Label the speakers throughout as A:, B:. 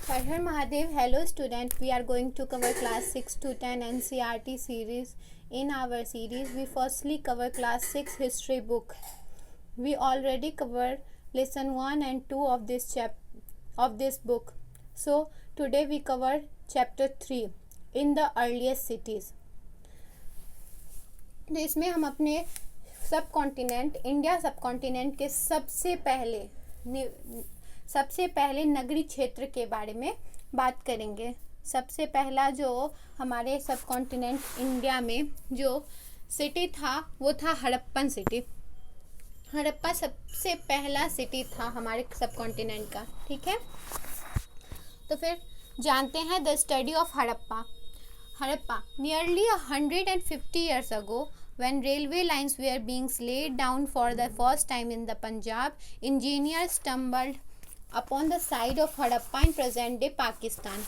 A: Har Mahadev, hello student. We are going to cover class 6 to 10 NCERT series. In our series, we firstly cover class 6 history book. We already covered lesson 1 and 2 of this book. So today we cover chapter 3 in the earliest cities. तो इसमें हम अपने सब continent India सब continent के सबसे पहले नगरीय क्षेत्र के बारे में बात करेंगे। सबसे पहला जो हमारे सब कॉन्टिनेंट इंडिया में जो सिटी था वो था हड़प्पन सिटी। हड़प्पा सबसे पहला सिटी था हमारे सब कॉन्टिनेंट का। ठीक है, तो फिर जानते हैं the study of Harappa. Nearly 150 years ago, when railway lines were being laid down for the first time in the Punjab, engineers stumbled upon the site of Harappa in present day Pakistan.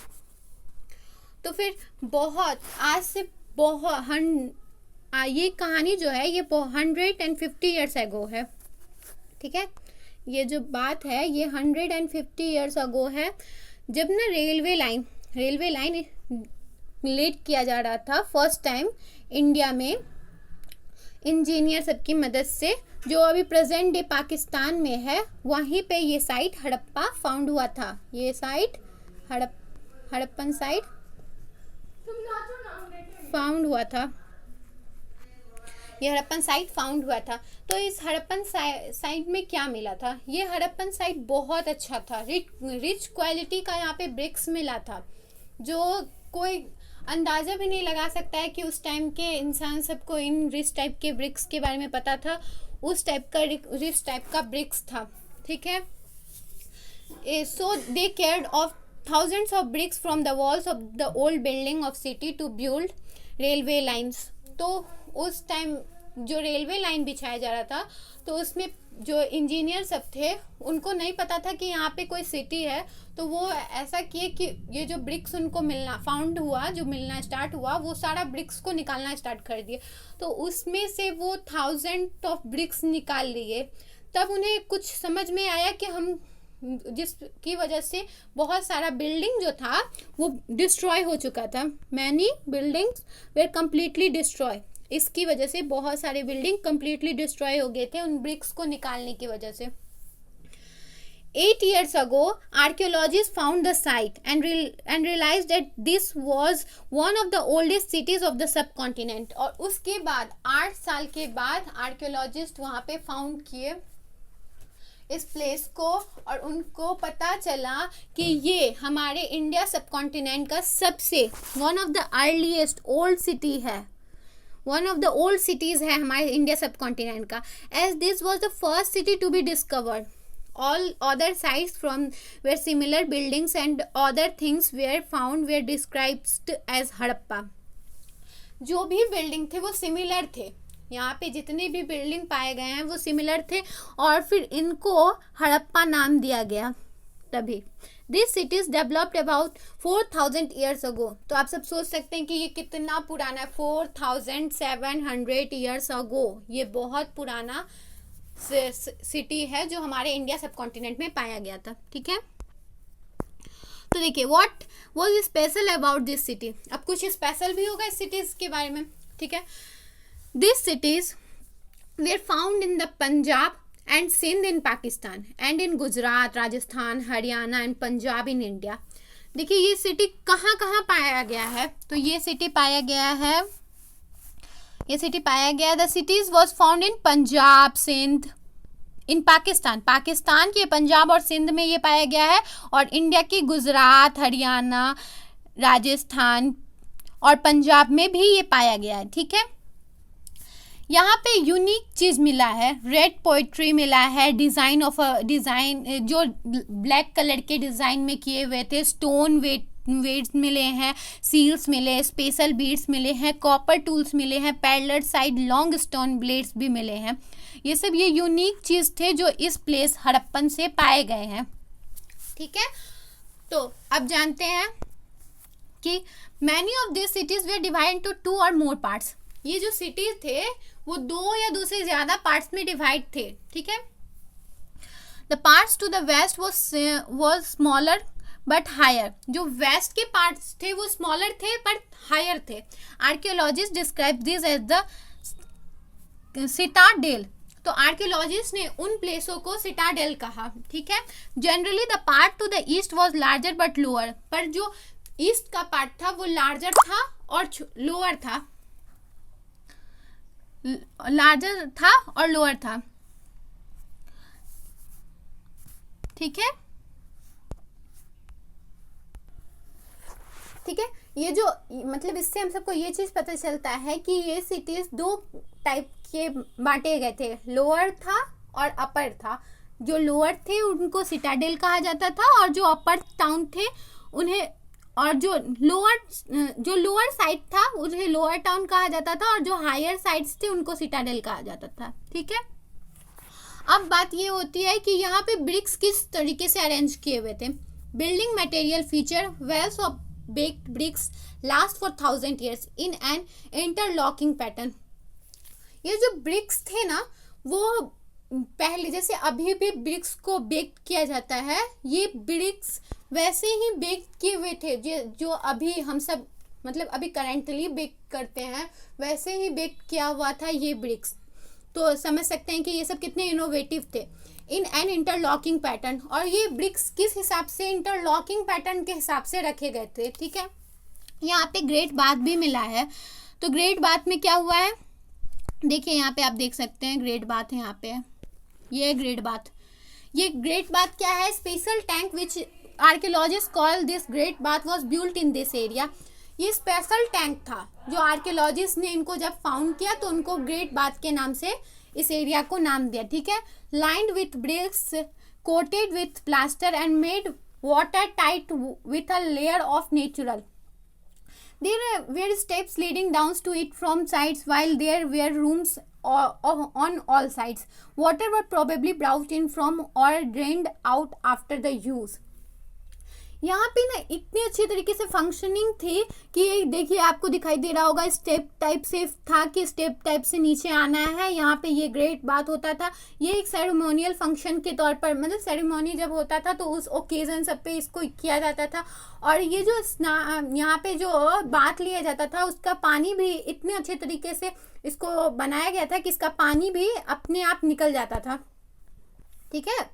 A: तो फिर आज से ये कहानी जो है ये 150 years ago है। ठीक है, ये जो बात है ये 150 years ago है, जब ना रेलवे लाइन लेट किया जा रहा था फर्स्ट टाइम इंडिया में इंजीनियर सबकी मदद से, जो अभी प्रेजेंट डे पाकिस्तान में है। वहीं पे ये साइट हड़प्पा फाउंड हुआ था। ये साइट हड़प्पन साइट फाउंड हुआ था। ये हड़प्पन साइट फाउंड हुआ था। तो इस हड़प्पन साइट में क्या मिला था? ये हड़प्पन साइट बहुत अच्छा था। रिच क्वालिटी का यहाँ पे ब्रिक्स मिला था, जो कोई अंदाज़ा भी नहीं लगा सकता है कि उस टाइम के इंसान सबको इन रिच टाइप के ब्रिक्स के बारे में पता था। उस टाइप का रिच टाइप का ब्रिक्स था। ठीक है, so they cared of thousands of bricks from the walls of the old building of city to build railway lines। तो उस टाइम जो रेलवे लाइन बिछाया जा रहा था, तो उसमें जो इंजीनियर सब थे उनको नहीं पता था कि यहाँ पे कोई सिटी है। तो वो ऐसा किए कि ये जो ब्रिक्स उनको मिलना स्टार्ट हुआ, वो सारा ब्रिक्स को निकालना स्टार्ट कर दिए। तो उसमें से वो 1000 ऑफ ब्रिक्स निकाल लिए। तब उन्हें कुछ समझ में आया कि हम जिसकी वजह से बहुत सारा बिल्डिंग जो था वो डिस्ट्रॉय हो चुका था। Many buildings were completely destroy. इसकी वजह से बहुत सारे बिल्डिंग कम्प्लीटली डिस्ट्रॉय हो गए थे उन ब्रिक्स को निकालने की वजह से। 8 years ago, archaeologists found the site and realized that this was one of the oldest cities of the subcontinent। और उसके बाद 8 साल के बाद आर्कियोलॉजिस्ट वहाँ पे फाउंड किए इस प्लेस को, और उनको पता चला कि ये हमारे इंडिया सब कॉन्टिनेंट का सबसे one of the earliest old city है, one of the old cities है हमारे इंडिया सब कॉन्टिनेंट का। As this was the first city to be discovered, all other sites from where similar buildings and other things were found were described as Harappa. जो भी building थे वो similar थे। यहाँ पे जितने भी बिल्डिंग पाए गए हैं वो सिमिलर थे, और फिर इनको हड़प्पा नाम दिया गया तभी। This cities developed about 4000 years ago। तो आप सब सोच सकते हैं कि ये कितना पुराना है। 4700 years ago ये बहुत पुराना सिटी है जो हमारे इंडिया सब कॉन्टिनेंट में पाया गया था। ठीक है, तो देखिए what was special about this city. अब कुछ स्पेशल भी होगा इस सिटीज के बारे में। ठीक है, these cities were found in the Punjab and Sindh in Pakistan and in Gujarat, Rajasthan, Haryana and Punjab in India। देखिए ये सिटी कहाँ कहाँ पाया गया है? तो ये सिटी पाया गया the cities was found in Punjab, Sindh, in Pakistan के पंजाब और सिंध में ये पाया गया है, और इंडिया के गुजरात, हरियाणा, राजस्थान और पंजाब में भी ये पाया गया है। ठीक है, यहाँ पे यूनिक चीज़ मिला है, रेड पोइट्री मिला है, डिज़ाइन जो ब्लैक कलर के डिज़ाइन में किए हुए थे, स्टोन वेट्स मिले हैं, सील्स मिले, स्पेशल बीड्स मिले हैं, कॉपर टूल्स मिले हैं, parallel side long stone blades भी मिले हैं। ये सब ये यूनिक चीज़ थे जो इस प्लेस हड़प्पन से पाए गए हैं। ठीक है, तो अब जानते हैं कि many of this cities way divide into 2 और मोर पार्ट्स। ये जो सिटीज थे वो 2 या 2 से ज़्यादा पार्ट्स में डिवाइड थे। ठीक है, the parts to the west was smaller but higher. जो वेस्ट के पार्ट्स थे वो स्मॉलर थे बट हायर थे। Archaeologist describe this as the citadel. तो आर्कियोलॉजिस्ट ने उन प्लेसों को सिटाडेल कहा, ठीक है। Generally the part to the east was larger but lower, पर जो ईस्ट का पार्ट था वो लार्जर था और लोअर था, लार्जर था और लोअर था, ठीक है, ठीक है। ये जो मतलब इससे हम सबको ये चीज पता चलता है कि ये सिटीज दो टाइप के बांटे गए थे, लोअर था और अपर था। जो लोअर थे उनको सिटाडेल कहा जाता था और जो अपर टाउन थे उन्हें, और जो लोअर साइड था उन्हें लोअर टाउन कहा जाता था, और जो हायर साइड्स थे उनको सिटाडेल कहा जाता था, ठीक है। अब बात ये होती है कि यहाँ पे ब्रिक्स किस तरीके से अरेंज किए हुए थे। Building material feature wells of baked bricks last for 1000 years in an interlocking pattern। ये जो ब्रिक्स थे ना वो पहले जैसे अभी भी ब्रिक्स को बेक किया जाता है, ये ब्रिक्स वैसे ही बेक किए हुए थे जो अभी हम सब मतलब अभी करेंटली बेक करते हैं, वैसे ही बेक किया हुआ था ये ब्रिक्स। तो समझ सकते हैं कि ये सब कितने इनोवेटिव थे। इन एन इंटरलॉकिंग पैटर्न, और ये ब्रिक्स किस हिसाब से, इंटरलॉकिंग पैटर्न के हिसाब से रखे गए थे, ठीक है। यहाँ पे ग्रेट बाथ भी मिला है। तो ग्रेट बाथ में क्या हुआ है, देखिए यहाँ पे आप देख सकते हैं ग्रेट बाथ है, यहाँ पे ये ग्रेट बाथ। ये ग्रेट बाथ क्या है, special tank which archaeologist call this great bath was built in this area. ये स्पेशल टैंक था जो आर्कियोलॉजिस्ट ने इनको जब फाउंड किया तो उनको ग्रेट बाथ के नाम से इस एरिया को नाम दिया, ठीक है। Lined with bricks coated with plaster and made water tight with a layer of natural. There were steps leading down to it from sides, while there were rooms on all sides. Water were probably brought in from or drained out after the use. यहाँ पे ना इतनी अच्छी तरीके से functioning थी कि देखिए आपको दिखाई दे रहा होगा स्टेप टाइप से था कि स्टेप टाइप से नीचे आना है। यहाँ पे ये ग्रेट बात होता था, ये एक सेरेमोनियल फंक्शन के तौर पर, मतलब सेरेमोनी जब होता था तो उस ओकेजन सब पे इसको किया जाता था। और ये जो यहाँ पे जो बात लिया जाता था उसका पानी भी इतने अच्छे तरीके से इसको बनाया गया था कि इसका पानी भी अपने आप निकल जाता था, ठीक है,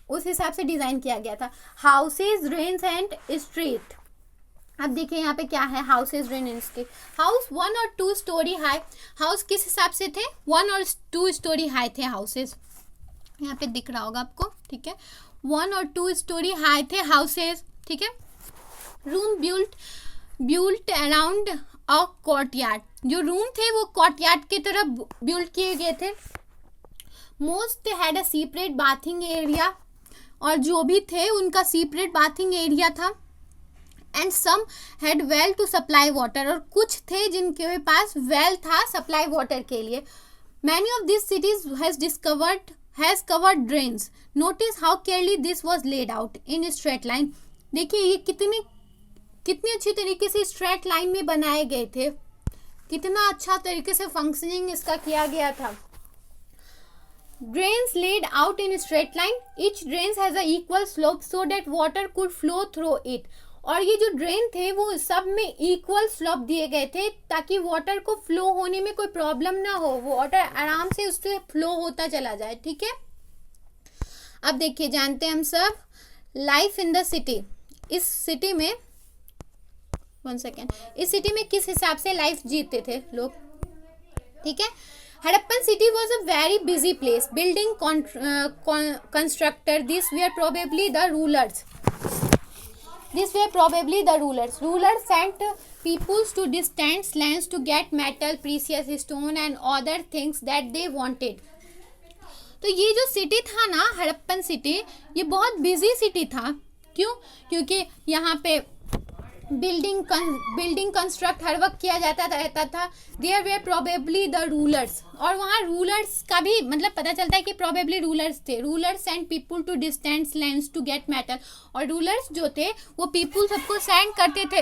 A: उस हिसाब से डिजाइन किया गया था। Houses, drains and street. अब देखिए यहाँ पे क्या है, houses, drain and street. House 1 और 2 स्टोरी हाई। हाउस किस हिसाब से थे, 1 और 2 स्टोरी हाई थे हाउसेज, यहाँ पे दिख रहा होगा आपको, ठीक है। 1 और 2 स्टोरी हाई थे हाउसेज, ठीक है। Room built around a courtyard. जो रूम थे वो कोर्टयार्ड की तरफ बिल्ड किए गए थे। Most had a separate bathing area, और जो भी थे उनका सेपरेट बाथिंग एरिया था। And some had well to supply water, और कुछ थे जिनके पास वेल था सप्लाई वाटर के लिए। Many of this cities has covered drains. Notice how carefully this was laid out in straight line. देखिए ये कितनी अच्छी तरीके से स्ट्रेट लाइन में बनाए गए थे, कितना अच्छा तरीके से फंक्शनिंग इसका किया गया था। Drains laid out in straight line. Each drain has a equal slope so that water could flow through it. और ये जो ड्रेन थे वो सब में इक्वल स्लोप दिए गए थे ताकि वाटर को फ्लो होने में कोई प्रॉब्लम ना हो, वो वाटर आराम से उससे फ्लो होता चला जाए, ठीक है। अब देखिए जानते हैं हम सब लाइफ इन द सिटी। इस सिटी में 1 सेकेंड, इस सिटी में किस हिसाब से लाइफ जीते थे लोग, ठीक है। Harappan city was a very busy place. Building constructor, these were probably the rulers. Rulers sent peoples to distant lands to get metal, precious stone and other things that they wanted. तो ये जो city था ना Harappan city, ये बहुत busy city था। क्यों? क्योंकि यहाँ पे बिल्डिंग कंस्ट्रक्ट हर वक्त किया जाता रहता था। There were probably the rulers, और वहाँ रूलर्स का भी मतलब पता चलता है कि प्रोबेबली रूलर्स थे। Rulers send people to distant lands to get metal, और रूलर्स जो थे वो पीपुल सबको सेंड करते थे,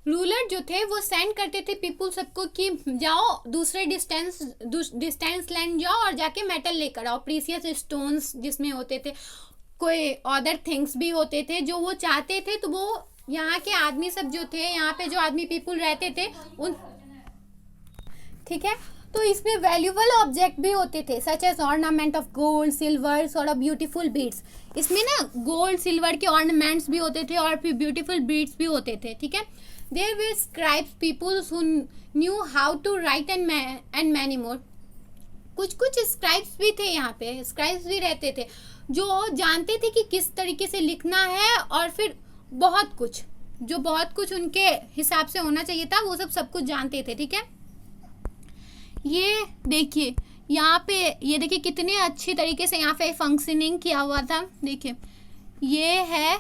A: रूलर जो थे वो सेंड करते थे पीपल सबको कि जाओ दूसरे डिस्टेंस लैंड जाओ और जाके मेटल लेकर आओ, प्रीसियस स्टोन्स जिसमें होते थे, कोई अदर थिंग्स भी होते थे जो वो चाहते थे। तो वो यहाँ के आदमी सब जो थे, यहाँ पे जो आदमी पीपल रहते थे उन, ठीक है, तो इसमें वैल्यूबल ऑब्जेक्ट भी होते थे such as ornament of gold silver और ब्यूटीफुल बीड्स। इसमें ना गोल्ड सिल्वर के ऑर्नामेंट्स भी होते थे और फिर ब्यूटीफुल बीड्स भी होते थे, ठीक है। There were scribes peoples who knew how to write and many more. कुछ कुछ स्क्राइब्स भी थे यहाँ पे, स्क्राइब्स भी रहते थे जो जानते थे कि किस तरीके से लिखना है, और फिर बहुत कुछ उनके हिसाब से होना चाहिए था, वो सब कुछ जानते थे, ठीक है। ये देखिए यहाँ पे, ये देखिए कितने अच्छी तरीके से यहाँ पे फंक्शनिंग किया हुआ था। देखिए ये है,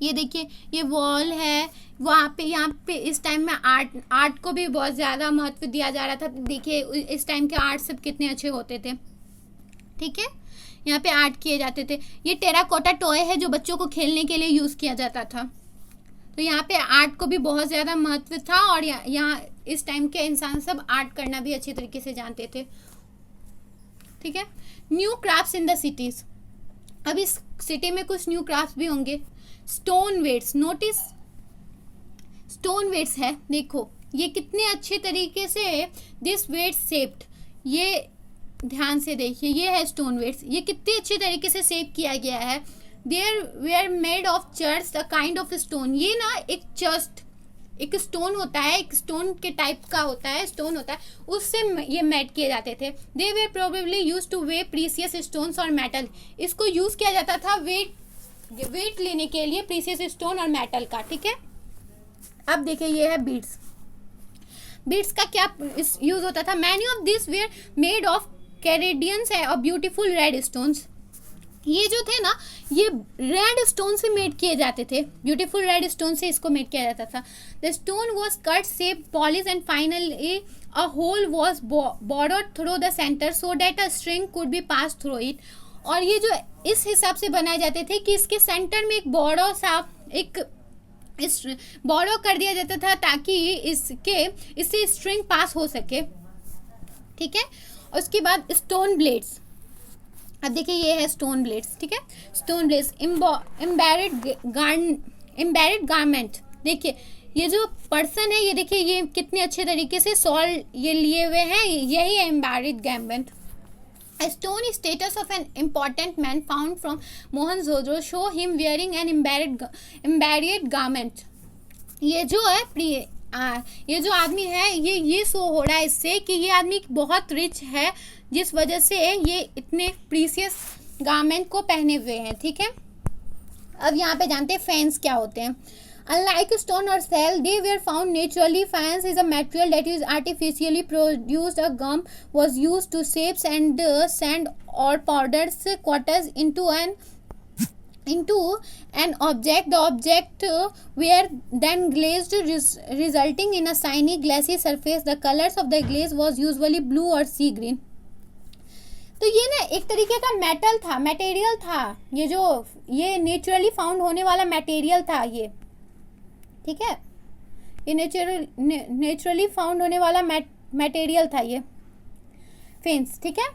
A: ये देखिए ये वॉल है, वहाँ पे यहाँ पे इस टाइम में आर्ट को भी बहुत ज़्यादा महत्व दिया जा रहा था। देखिए इस टाइम के आर्ट सब कितने अच्छे होते थे, ठीक है, यहाँ पे आर्ट किए जाते थे। ये टेराकोटा टॉय है जो बच्चों को खेलने के लिए यूज़ किया जाता था। तो यहाँ पे आर्ट को भी बहुत ज़्यादा महत्व था, और यहाँ इस टाइम के इंसान सब आर्ट करना भी अच्छी तरीके से जानते थे, ठीक है। New crafts in the cities, अब इस सिटी में कुछ न्यू क्राफ्ट्स भी होंगे। Stone weights, notice stone weights है, देखो ये कितने अच्छे तरीके से दिस वेट शेप्ड, ये ध्यान से देखिए, ये है स्टोन वेट्स, ये कितने अच्छे तरीके से शेप किया गया है। There were made of chert the kind of stone, ये ना एक चर्च, एक स्टोन होता है, एक स्टोन के टाइप का होता है, स्टोन होता है, उससे ये मेड किए जाते थे। They were probably use two way precious stones और मेटल, इसको यूज किया जाता था वेट लेने के लिए प्रीसियस स्टोन और मेटल का, ठीक है। अब देखिए ये है बीड्स का क्या यूज होता था। Many of this were made of कैरेडियंस है और ब्यूटीफुल रेड स्टोन्स, ये जो थे ना ये रेड स्टोन से मेड किए जाते थे, ब्यूटीफुल रेड स्टोन से इसको मेड किया जाता था। The stone was cut shape polish and finally a hole was bordered through the centre so that a string could be pass through it. और ये जो इस हिसाब से बनाए जाते थे कि इसके सेंटर में एक बॉर्डर सा एक बॉर्डर कर दिया जाता था ताकि इससे स्ट्रिंग पास हो सके, ठीक है। उसके बाद स्टोन ब्लेड्स, अब देखिए ये है स्टोन ब्लेड्स, ठीक है। स्टोन ब्लेड्स एम्बेडेड गारमेंट, देखिए ये जो पर्सन है, ये देखिए ये कितने अच्छे तरीके से सॉल ये लिए हुए हैं, यही है embedded garment. A stone status of an important man found from Mohenjo-daro show him wearing an embedded garment. ये जो है ये जो आदमी है ये शो हो रहा है इससे कि ये आदमी बहुत रिच है, जिस वजह से ये इतने प्रीसियस गारमेंट को पहने हुए हैं, ठीक है। अब यहाँ पे जानते हैं फैंस क्या होते हैं। Unlike stone or shell, they were found naturally. Fans is a material that is artificially produced. A gum was used to shape and sand or powders quarters into an object. The object were then glazed, resulting in a shiny, glassy surface. The colors of the glaze was usually blue or sea green. तो ये ना एक तरीके का metal था, material था, ये naturally found होने वाला मटेरियल था ये, ठीक है। ये नेचुरली फाउंड होने वाला मटेरियल था ये फेंस, ठीक है।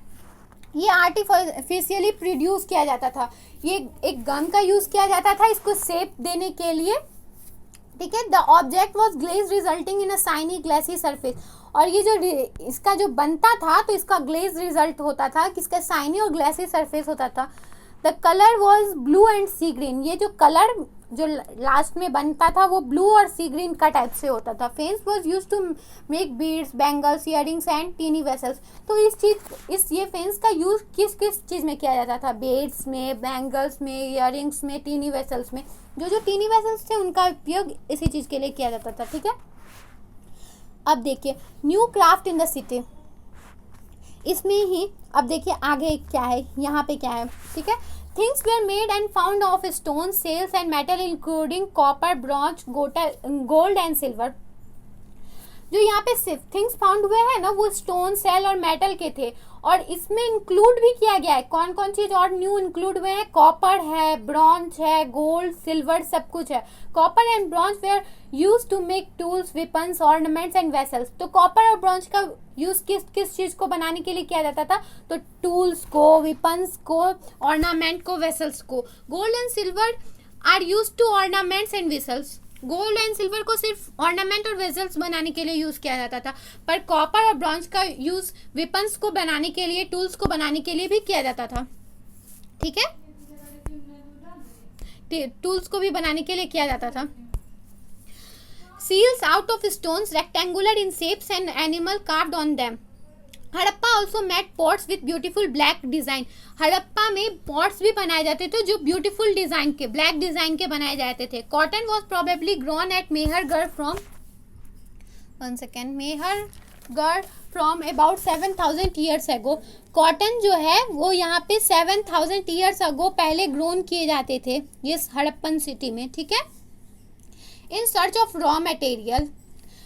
A: ये आर्टिफिशियली प्रोड्यूस किया जाता था, ये एक गम का यूज किया जाता था इसको शेप देने के लिए, ठीक है। The object was glaze resulting in a shiny glassy surface, और ये जो इसका जो बनता था तो इसका ग्लेज रिजल्ट होता था, किसका शाइनी और ग्लेसी सरफेस होता था। The colour was blue and sea green, ये जो कलर जो लास्ट में बनता था वो ब्लू और सी ग्रीन का टाइप से होता था। Faience was use to make beads, bangles, earrings and tiny vessels. तो ये फेंस का यूज किस किस चीज़ में किया जाता था? बीड्स में, बैंगल्स में, इयरिंग्स में, टीनी वेसल्स में। जो टीनी वेसल्स थे उनका उपयोग इसी चीज़ के लिए किया जाता था, ठीक है। अब देखिए new craft in the city, इसमें ही अब देखिए आगे क्या है, यहाँ पे क्या है, ठीक है। Things were made and found of stone, shells and metal including copper, bronze, gold and silver. जो यहाँ पे थिंग्स फाउंड हुए हैं ना वो स्टोन, सेल और मेटल के थे, और इसमें इंक्लूड भी किया गया है कौन कौन चीज और न्यू इंक्लूड हुए हैं, कॉपर है, ब्रॉन्ज है, गोल्ड, सिल्वर, सब कुछ है। Copper and bronze were use to make tools, weapons, ornaments and vessels. तो कॉपर और ब्रॉन्ज का यूज किस किस चीज को बनाने के लिए किया जाता था, तो टूल्स को, वेपन्स को, ऑर्नामेंट को, वेसल्स को। Gold and silver are use to ornaments and vessels. Gold and silver को सिर्फ ऑर्नामेंट और वेजल्स बनाने के लिए यूज किया जाता था, पर कॉपर और ब्रॉन्ज का यूज वेपन्स को बनाने के लिए, टूल्स को बनाने के लिए भी किया जाता था। ठीक है, टूल्स को भी बनाने के लिए किया जाता था। Seals out of stones rectangular in shapes and animal carved on them. Harappa also made pots with beautiful black design. Harappa में पॉट्स भी बनाए जाते थे जो ब्यूटीफुल डिजाइन के, ब्लैक डिजाइन के बनाए जाते थे। Cotton was probably grown at Mehrgarh from Mehrgarh from about 7000 years ago. Cotton जो है वो यहाँ पे 7000 ईयर्स अगो पहले ग्रोन किए जाते थे ये हड़प्पन सिटी में। ठीक है, in search of raw material.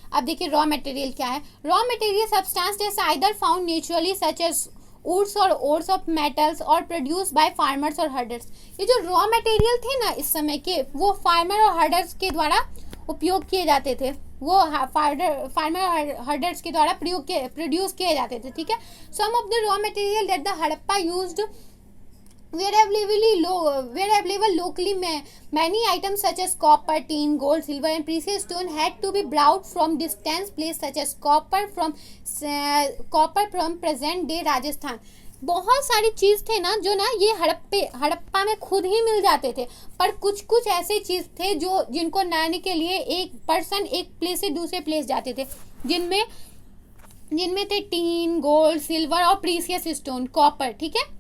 A: अब देखिए रॉ मटेरियल क्या है। रॉ मटेरियल सब्सटेंस जैसे either found naturally such as woods और ओर्स ऑफ मेटल्स और प्रोड्यूस बाय फार्मर्स और हर्डर्स। ये जो रॉ मटेरियल थे ना इस समय के, वो फार्मर और हर्डर्स के द्वारा उपयोग किए जाते थे, वो फार्मर और हर्डर्स के द्वारा प्रोड्यूस किए जाते थे। ठीक है, some of the raw material that the Harappa used were available locally. Many items such as copper, tin, gold, silver and precious stone had to be brought from distant places such as copper from present day Rajasthan. बहुत सारी चीज थे ना जो ना ये हड़प्पा में खुद ही मिल जाते थे, पर कुछ कुछ ऐसे चीज थे जो जिनको लाने के लिए एक पर्सन एक प्लेस से दूसरे प्लेस जाते थे, जिनमें थे टीन, गोल्ड, सिल्वर और प्रीसियस स्टोन, कॉपर। ठीक है,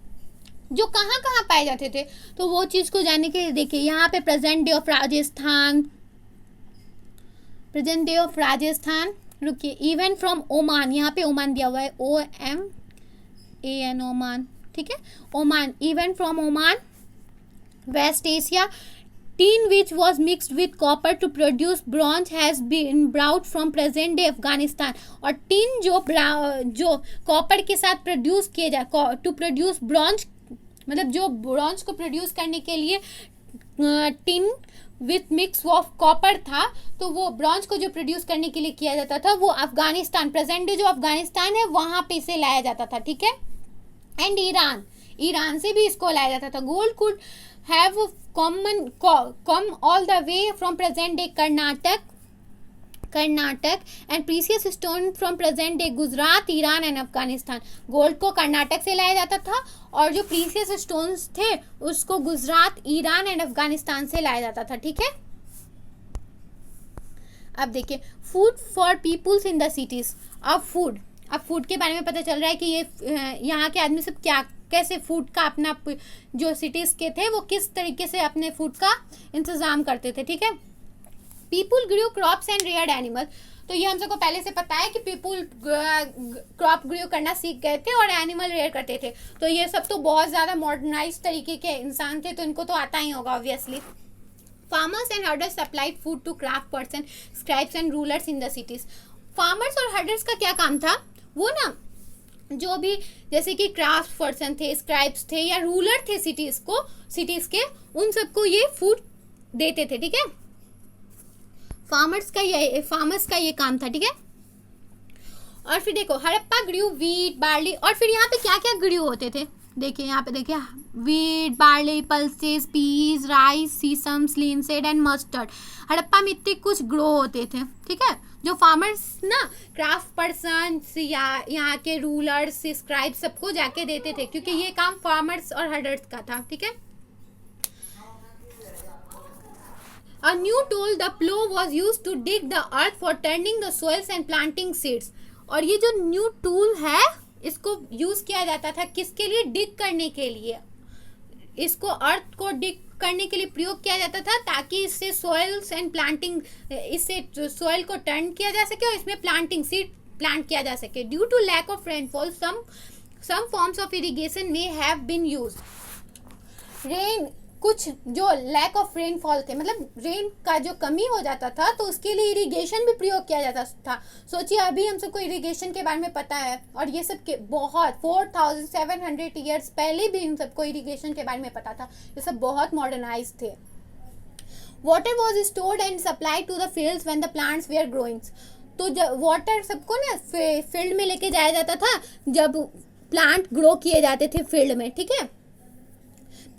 A: जो कहाँ कहाँ पाए जाते थे, तो वो चीज को जानने के लिए देखिए यहाँ पे प्रेजेंट डे ऑफ राजस्थान, रुकिए, इवन फ्रॉम ओमान, यहाँ पे ओमान दिया हुआ है, OMAN, ओमान। ठीक है, Oman, even from Oman, west Asia, tin which was mixed with copper to produce bronze has been brought from present day Afghanistan. और टीन जो कॉपर के साथ प्रोड्यूस किए जाए टू प्रोड्यूस ब्रॉन्ज, मतलब जो ब्रॉन्ज को प्रोड्यूस करने के लिए tin with mix of copper था, तो वो ब्रॉन्ज को जो प्रोड्यूस करने के लिए किया जाता था वो अफगानिस्तान, प्रेजेंट डे जो अफगानिस्तान है वहां पे इसे लाया जाता था। ठीक है, एंड ईरान से भी इसको लाया जाता था। Gold could have come all the way from present day Karnataka and precious stone from present day Gujarat, Iran and Afghanistan. Gold को कर्नाटक से लाया जाता था और जो प्रीसियस स्टोन्स थे उसको गुजरात, ईरान एंड अफगानिस्तान से लाया जाता था। ठीक है, अब देखिए food for peoples in the cities. अब फूड के बारे में पता चल रहा है कि ये यहाँ के आदमी सब कैसे फूड का अपना, जो सिटीज के थे वो किस तरीके से अपने फूड का इंतजाम करते थे। ठीक है, people grew crops and reared animal. तो ये हम सबको पहले से पता है कि पीपुल क्रॉप ग्रू करना सीख गए थे और एनिमल रेयर करते थे। तो ये सब तो बहुत ज़्यादा मॉडर्नाइज तरीके के इंसान थे, तो इनको तो आता ही होगा obviously. Farmers and herders supplied food to craft person, scribes and rulers in the cities. Farmers और हर्डर्स का क्या काम था, वो ना जो भी जैसे कि क्राफ्ट पर्सन थे, स्क्राइब्स थे या रूलर थे सिटीज के, उन सबको ये फूड देते थे। ठीक है, फार्मर्स का ये काम था। ठीक है, और फिर देखो हड़प्पा ग्रू वीट, बार्ली, और फिर यहाँ पे क्या क्या ग्रू होते थे, देखिए यहाँ पे देखिए wheat, barley, pulses, peas, rice, sesames, linseed and mustard. Harappa में इतने कुछ ग्रो होते थे। ठीक है, जो फार्मर्स ना क्राफ्ट पर्सन या यहाँ के रूलर्स, स्क्राइब सबको जाके देते थे, क्योंकि ये काम फार्मर्स और हर्डर्स का था। ठीक है, A new tool, the plow, was used to dig the earth for turning the soils and planting seeds. और ये जो न्यू टूल है इसको यूज किया जाता था किसके लिए, डिग करने के लिए। इसको अर्थ को डिग करने के लिए प्रयोग किया जाता था ताकि इससे सोइल्स एंड प्लांटिंग, इससे सोइल को टर्न किया जा सके और इसमें प्लांटिंग सीड प्लांट किया जा सके। Due to lack of rainfall some forms of irrigation may have been used. कुछ जो लैक ऑफ रेनफॉल थे, मतलब रेन का जो कमी हो जाता था, तो उसके लिए इरिगेशन भी प्रयोग किया जाता था। सोचिए अभी हम सबको इरिगेशन के बारे में पता है, और ये सब के बहुत 4700 ईयर्स पहले भी हम सबको इरिगेशन के बारे में पता था। ये सब बहुत मॉडर्नाइज थे। Water was stored and supplied to the fields when the plants were growing. तो जब वाटर सबको ना फील्ड में लेके जाया जाता था जब प्लांट ग्रो किए जाते थे फील्ड में, ठीक है।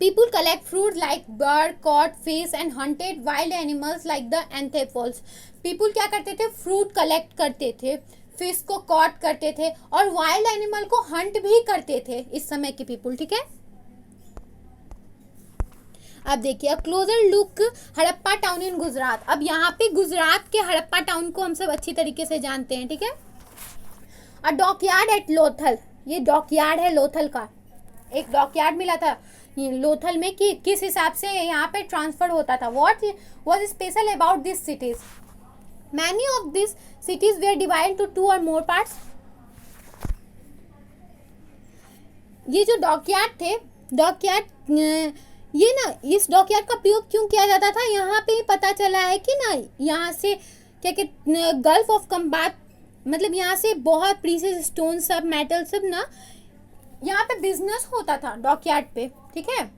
A: People collect fruit like bird, caught fish and hunted wild animals like the anthropophilus. People क्या करते थे, फ्रूट कलेक्ट करते थे, फिश को कॉट करते थे, और वाइल्ड एनिमल को हंट भी करते थे इस समय के पीपुल, ठीक है। अब देखिए, closure look Harappa town in Gujarat. अब यहाँ पे गुजरात के हड़प्पा टाउन को हम सब अच्छी तरीके से जानते हैं, ठीक है। अ डॉकयार्ड एट लोथल, ये डॉकयार्ड है लोथल का, एक डॉकयार्ड मिला था लोथल में कि किस हिसाब से यहाँ पे ट्रांसफर होता था। What was special about this cities? Many of this cities were divided to 2 और मोर पार्ट्स। ये जो डॉकयार्ड थे, डॉकयार्ड ये ना, इस डॉकयार्ड का प्रयोग क्यों किया जाता था, यहाँ पे पता चला है कि ना यहाँ से क्या कहते गल्फ ऑफ कम्बात, मतलब यहाँ से बहुत प्रीशियस स्टोन सब मेटल सब ना यहाँ पे बिजनेस होता था डॉकयार्ड पे, ठीक है।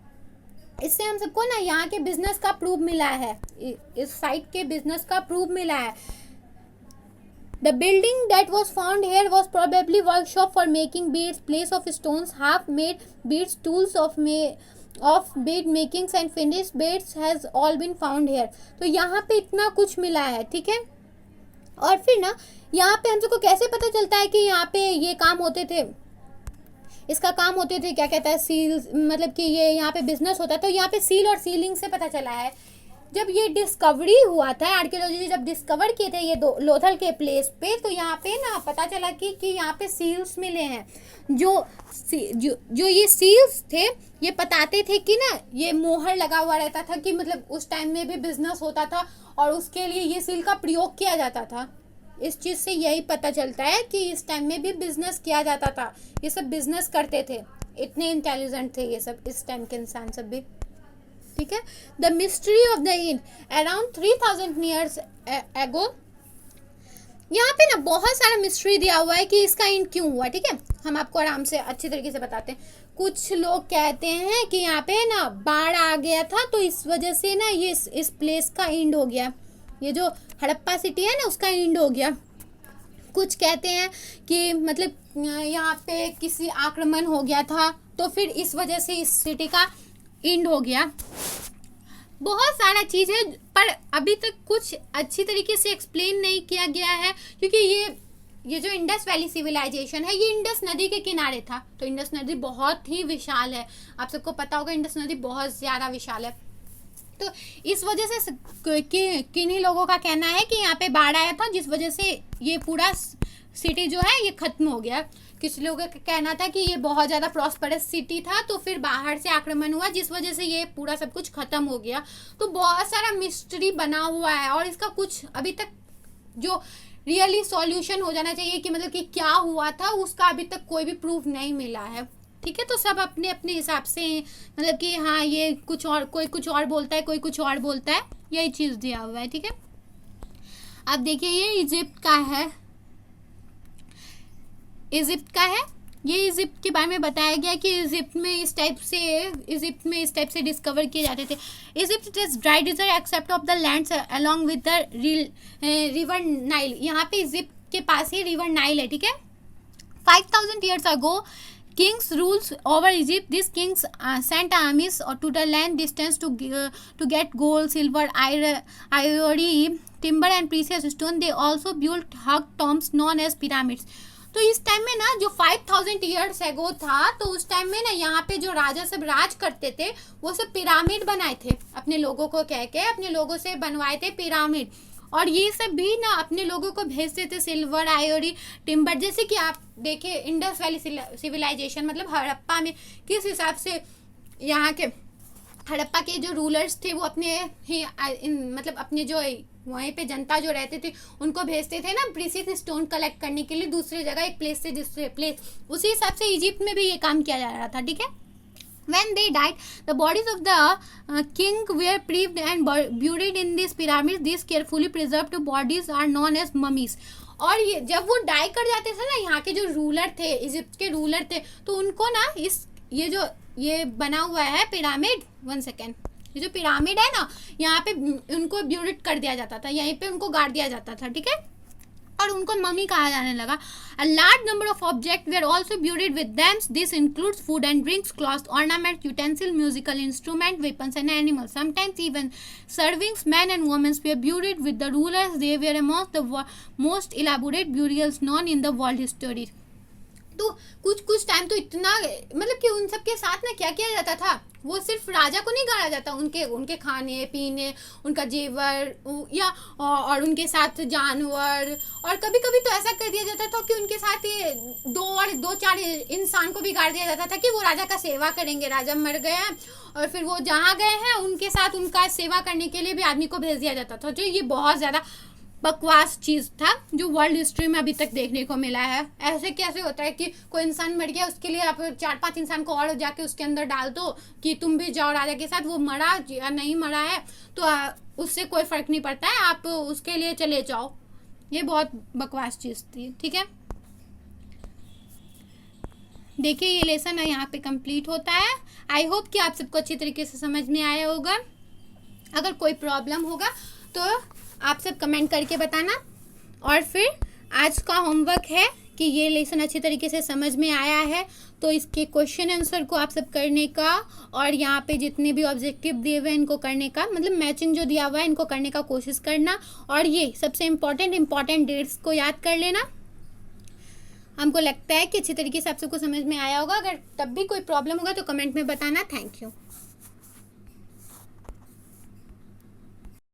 A: इससे हम सबको ना यहाँ के बिजनेस का प्रूफ मिला है, इस साइट के बिजनेस का प्रूफ मिला है। The building that was found here was probably workshop for making beads, place of stones, half made beads, tools of bead makings and finished beads has all been found here. तो यहाँ पे इतना कुछ मिला है, ठीक है। और फिर ना यहाँ पे हम सबको कैसे पता चलता है कि यहाँ पे ये काम होते थे, इसका काम होते थे, क्या कहता है, सील्स, मतलब कि ये यहाँ पे बिजनेस होता है। तो यहाँ पे सील और सीलिंग से पता चला है, जब ये डिस्कवरी हुआ था, आर्कियोलॉजी जब डिस्कवर किए थे ये लोथल के प्लेस पे, तो यहाँ पे ना पता चला कि यहाँ पे सील्स मिले हैं। जो ये सील्स थे ये बताते थे कि ना ये मोहर लगा हुआ रहता था, कि मतलब उस टाइम में भी बिजनेस होता था और उसके लिए ये सील का प्रयोग किया जाता था। इस चीज़ से यही पता चलता है कि इस टाइम में भी बिजनेस किया जाता था, ये सब बिजनेस करते थे, इतने इंटेलिजेंट थे ये सब इस टाइम के इंसान सब भी, ठीक है। The mystery of the in around 3000 years ago. यहाँ पे ना बहुत सारा मिस्ट्री दिया हुआ है कि इसका इन क्यों हुआ, ठीक है। हम आपको आराम से अच्छी तरीके से बताते हैं। कुछ लोग कहते हैं कि यहाँ पे ना बाढ़ आ गया था, तो इस वजह से ना ये इस प्लेस का एंड हो गया, ये जो हड़प्पा सिटी है ना उसका एंड हो गया। कुछ कहते हैं कि मतलब यहाँ पे किसी आक्रमण हो गया था, तो फिर इस वजह से इस सिटी का एंड हो गया। बहुत सारा चीज़ है, पर अभी तक कुछ अच्छी तरीके से एक्सप्लेन नहीं किया गया है, क्योंकि ये जो इंडस वैली सिविलाइजेशन है ये इंडस नदी के किनारे था। तो इंडस नदी बहुत ही विशाल है, आप सबको पता होगा इंडस नदी बहुत ज़्यादा विशाल है। तो इस वजह से किन्हीं लोगों का कहना है कि यहाँ पे बाढ़ आया था, जिस वजह से ये पूरा सिटी जो है ये खत्म हो गया। किसी लोगों का कहना था कि ये बहुत ज़्यादा प्रॉस्परस सिटी था, तो फिर बाहर से आक्रमण हुआ जिस वजह से ये पूरा सब कुछ खत्म हो गया। तो बहुत सारा मिस्ट्री बना हुआ है, और इसका कुछ अभी तक जो रियली सॉल्यूशन हो जाना चाहिए कि मतलब कि क्या हुआ था, उसका अभी तक कोई भी प्रूफ नहीं मिला है, ठीक है। तो सब अपने अपने हिसाब से मतलब कि हाँ ये कुछ और, कोई कुछ और बोलता है, कोई कुछ और बोलता है, यही चीज़ दिया हुआ है, ठीक है। अब देखिए ये इजिप्ट का है, इजिप्ट का है, ये इजिप्ट के बारे में बताया गया कि इजिप्ट में इस टाइप से डिस्कवर किए जाते थे। Egypt is dry desert except of the lands along with the river Nile. यहाँ पे इजिप्ट के पास ही रिवर नाइल है, ठीक है। 5000 years ago kings rules over Egypt. These kings sent armies to the land distance to get gold, silver, ivory, timber and precious stone. They also built hug tombs known as pyramids. तो इस time में ना जो 5000 years ago था, तो उस time में ना यहाँ पे जो राजा सब राज करते थे वो सब पिरामिड बनाए थे, अपने लोगों को कह के अपने लोगों से बनवाए थे पिरामिड। और ये सब भी ना अपने लोगों को भेजते थे, सिल्वर, आयोरी, टिम्बर। जैसे कि आप देखिए इंडस वैली सिविलाइजेशन मतलब हड़प्पा में किस हिसाब से यहाँ के हड़प्पा के जो रूलर्स थे वो अपने ही मतलब अपने जो वहीं पे जनता जो रहते थे उनको भेजते थे ना प्रीशियस स्टोन कलेक्ट करने के लिए दूसरी जगह, एक प्लेस से दूसरे प्लेस। उसी हिसाब से इजिप्ट में भी ये काम किया जा रहा था, ठीक है। When they died, the bodies of the king were preserved and buried in these pyramids. These carefully preserved bodies are known as mummies. और ये जब वो डाई कर जाते थे ना, यहाँ के जो रूलर थे, इजिप्ट के रूलर थे, तो उनको ना ये बना हुआ है पिरामिड, 1 सेकेंड, ये जो पिरामिड है ना, यहाँ पे उनको ब्यूरिड कर दिया जाता था, यहीं पे उनको गाड़ दिया जाता था, ठीक है, और उनको मम्मी कहा जाने लगा. A large number of objects were also buried with them. This includes food and drinks, clothes, ornaments, utensils, musical instruments, weapons and animals. Sometimes even servants, men and women were buried with the rulers. They were among the most elaborate burials known in the world history. तो कुछ time तो इतना, मतलब कि उन सब के साथ ना क्या किया जाता था, वो सिर्फ राजा को नहीं गाड़ा जाता, उनके खाने पीने, उनका जेवर या और उनके साथ जानवर, और कभी कभी तो ऐसा कर दिया जाता था कि उनके साथ ये 2-4 इंसान को भी गाड़ दिया जाता था कि वो राजा का सेवा करेंगे. राजा मर गए हैं और फिर वो जहाँ गए हैं उनके साथ उनका सेवा करने के लिए भी आदमी को भेज दिया जाता था. जो ये बहुत ज़्यादा बकवास चीज़ था जो वर्ल्ड हिस्ट्री में अभी तक देखने को मिला है. ऐसे कैसे होता है कि कोई इंसान मर गया, उसके लिए आप 4-5 इंसान को और जाके उसके अंदर डाल दो कि तुम भी जाओ राजा के साथ, वो मरा या नहीं मरा है तो उससे कोई फ़र्क नहीं पड़ता है, आप उसके लिए चले जाओ. ये बहुत बकवास चीज़ थी, ठीक है. देखिए ये लेसन यहाँ पे कंप्लीट होता है. आई होप कि आप सबको अच्छी तरीके से समझ में आया होगा. अगर कोई प्रॉब्लम होगा तो आप सब कमेंट करके बताना. और फिर आज का होमवर्क है कि ये लेसन अच्छी तरीके से समझ में आया है तो इसके क्वेश्चन आंसर को आप सब करने का, और यहाँ पे जितने भी ऑब्जेक्टिव दिए हुए हैं इनको करने का, मतलब मैचिंग जो दिया हुआ है इनको करने का कोशिश करना. और ये सबसे इम्पॉर्टेंट डेट्स को याद कर लेना. हमको लगता है कि अच्छी तरीके से आप सबको समझ में आया होगा. अगर तब भी कोई प्रॉब्लम होगा तो कमेंट में बताना. Thank you.